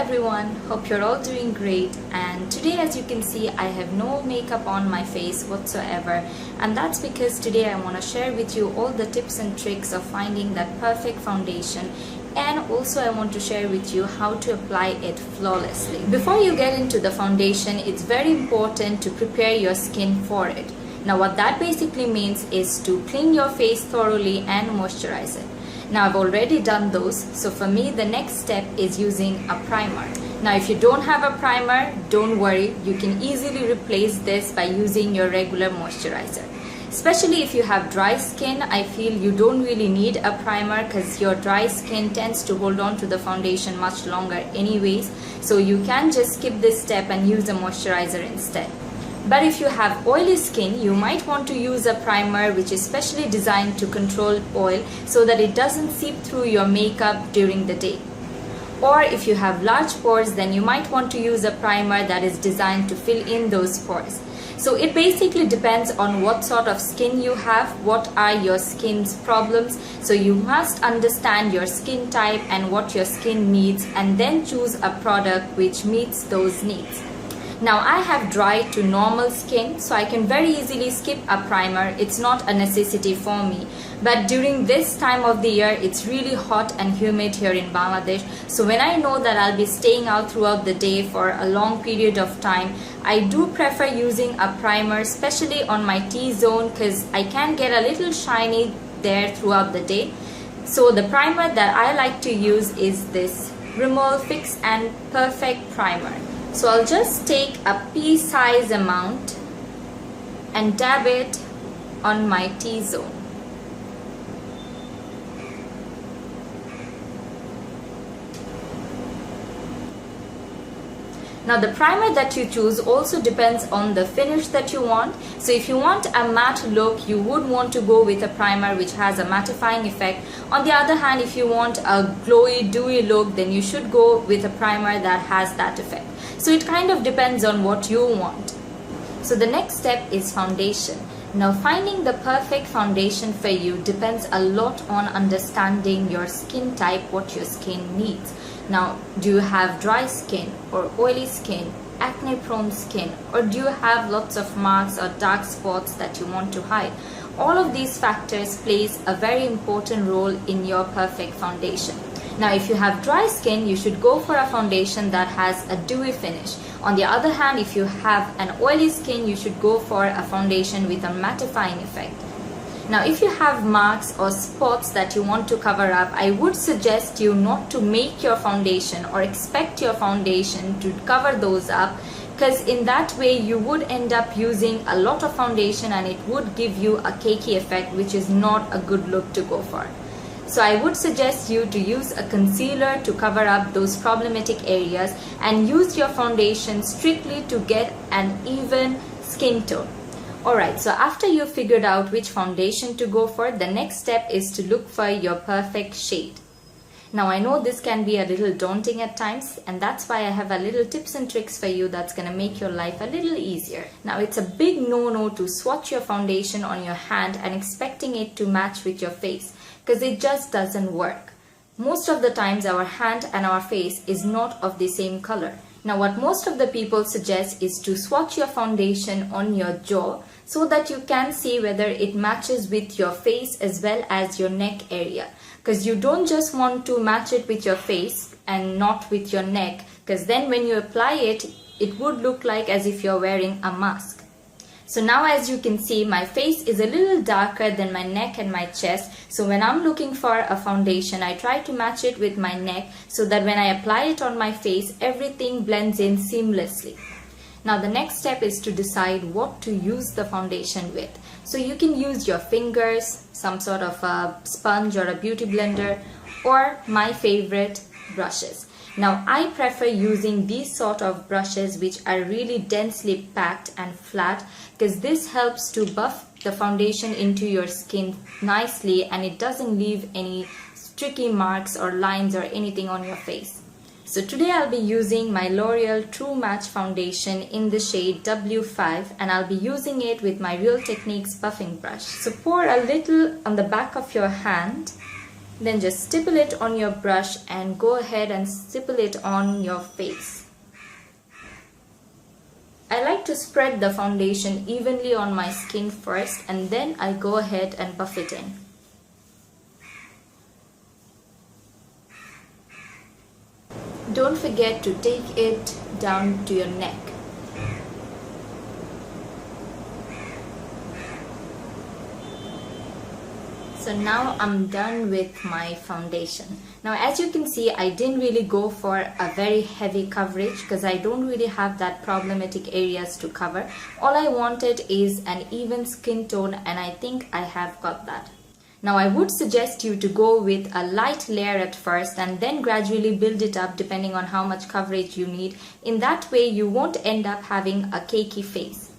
everyone, hope you're all doing great, and today as you can see I have no makeup on my face whatsoever, and that's because today I want to share with you all the tips and tricks of finding that perfect foundation, and also I want to share with you how to apply it flawlessly. Before you get into the foundation, it's very important to prepare your skin for it. Now what that basically means is to clean your face thoroughly and moisturize it. Now I've already done those, so for me the next step is using a primer. Now if you don't have a primer, don't worry, you can easily replace this by using your regular moisturizer. Especially if you have dry skin, I feel you don't really need a primer because your dry skin tends to hold on to the foundation much longer anyways, so you can just skip this step and use a moisturizer instead. But if you have oily skin, you might want to use a primer which is specially designed to control oil so that it doesn't seep through your makeup during the day. Or if you have large pores, then you might want to use a primer that is designed to fill in those pores. So it basically depends on what sort of skin you have, what are your skin's problems. So you must understand your skin type and what your skin needs, and then choose a product which meets those needs. Now I have dry to normal skin, so I can very easily skip a primer. It's not a necessity for me. But during this time of the year, it's really hot and humid here in Bangladesh. So when I know that I'll be staying out throughout the day for a long period of time, I do prefer using a primer, especially on my T-zone, because I can get a little shiny there throughout the day. So the primer that I like to use is this Rimmel Fix and Perfect Primer. So I'll just take a pea-size amount and dab it on my T-zone. Now the primer that you choose also depends on the finish that you want. So if you want a matte look, you would want to go with a primer which has a mattifying effect. On the other hand, if you want a glowy, dewy look, then you should go with a primer that has that effect. So it kind of depends on what you want. So the next step is foundation. Now finding the perfect foundation for you depends a lot on understanding your skin type, what your skin needs. Now, do you have dry skin or oily skin, acne prone skin, or do you have lots of marks or dark spots that you want to hide? All of these factors plays a very important role in your perfect foundation. Now if you have dry skin, you should go for a foundation that has a dewy finish. On the other hand, if you have an oily skin, you should go for a foundation with a mattifying effect. Now if you have marks or spots that you want to cover up, I would suggest you not to make your foundation or expect your foundation to cover those up, because in that way you would end up using a lot of foundation and it would give you a cakey effect, which is not a good look to go for. So I would suggest you to use a concealer to cover up those problematic areas and use your foundation strictly to get an even skin tone. Alright, so after you've figured out which foundation to go for, the next step is to look for your perfect shade. Now I know this can be a little daunting at times, and that's why I have a little tips and tricks for you that's gonna make your life a little easier. Now it's a big no-no to swatch your foundation on your hand and expecting it to match with your face, because it just doesn't work. Most of the times our hand and our face is not of the same color. Now what most of the people suggest is to swatch your foundation on your jaw so that you can see whether it matches with your face as well as your neck area. Because you don't just want to match it with your face and not with your neck, because then when you apply it, it would look like as if you're wearing a mask. So now as you can see, my face is a little darker than my neck and my chest. So when I'm looking for a foundation, I try to match it with my neck so that when I apply it on my face, everything blends in seamlessly. Now the next step is to decide what to use the foundation with. So you can use your fingers, some sort of a sponge or a beauty blender, or my favorite, brushes. Now I prefer using these sort of brushes which are really densely packed and flat, because this helps to buff the foundation into your skin nicely and it doesn't leave any streaky marks or lines or anything on your face. So today I'll be using my L'Oreal True Match foundation in the shade W5, and I'll be using it with my Real Techniques buffing brush. So pour a little on the back of your hand Then just stipple it on your brush and go ahead and stipple it on your face. I like to spread the foundation evenly on my skin first, and then I go ahead and buff it in. Don't forget to take it down to your neck. So now I'm done with my foundation. Now as you can see, I didn't really go for a very heavy coverage because I don't really have that problematic areas to cover. All I wanted is an even skin tone, and I think I have got that. Now I would suggest you to go with a light layer at first and then gradually build it up depending on how much coverage you need. In that way you won't end up having a cakey face.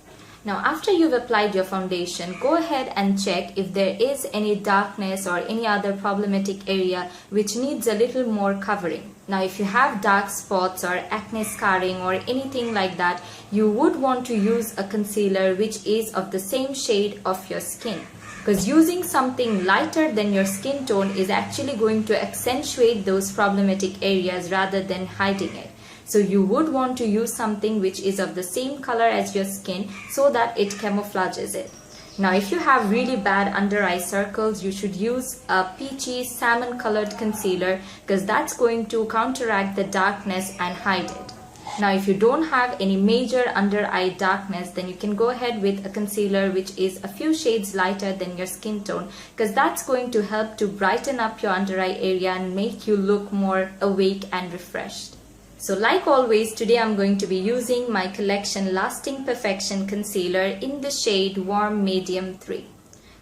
Now after you've applied your foundation, go ahead and check if there is any darkness or any other problematic area which needs a little more covering. Now if you have dark spots or acne scarring or anything like that, you would want to use a concealer which is of the same shade of your skin. Because using something lighter than your skin tone is actually going to accentuate those problematic areas rather than hiding it. So you would want to use something which is of the same color as your skin so that it camouflages it. Now if you have really bad under eye circles, you should use a peachy salmon colored concealer because that's going to counteract the darkness and hide it. Now if you don't have any major under eye darkness, then you can go ahead with a concealer which is a few shades lighter than your skin tone, because that's going to help to brighten up your under eye area and make you look more awake and refreshed. So like always, today I'm going to be using my Collection Lasting Perfection Concealer in the shade Warm Medium 3.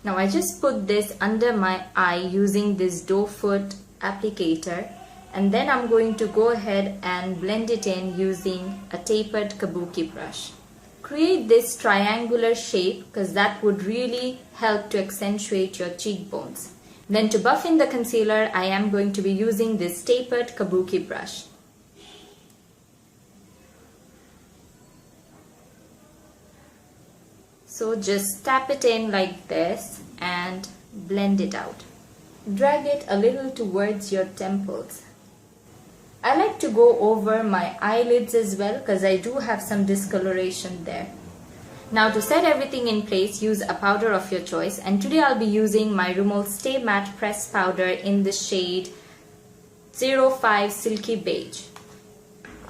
Now I just put this under my eye using this doe foot applicator, and then I'm going to go ahead and blend it in using a tapered kabuki brush. Create this triangular shape because that would really help to accentuate your cheekbones. Then to buff in the concealer, I am going to be using this tapered kabuki brush. So just tap it in like this and blend it out. Drag it a little towards your temples. I like to go over my eyelids as well because I do have some discoloration there. Now to set everything in place, use a powder of your choice, and today I'll be using my Rimmel Stay Matte Pressed Powder in the shade 05 Silky Beige.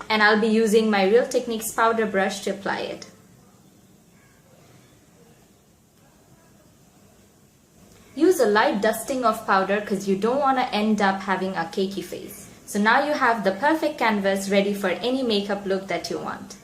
And I'll be using my Real Techniques powder brush to apply it. Use a light dusting of powder because you don't want to end up having a cakey face. So now you have the perfect canvas ready for any makeup look that you want.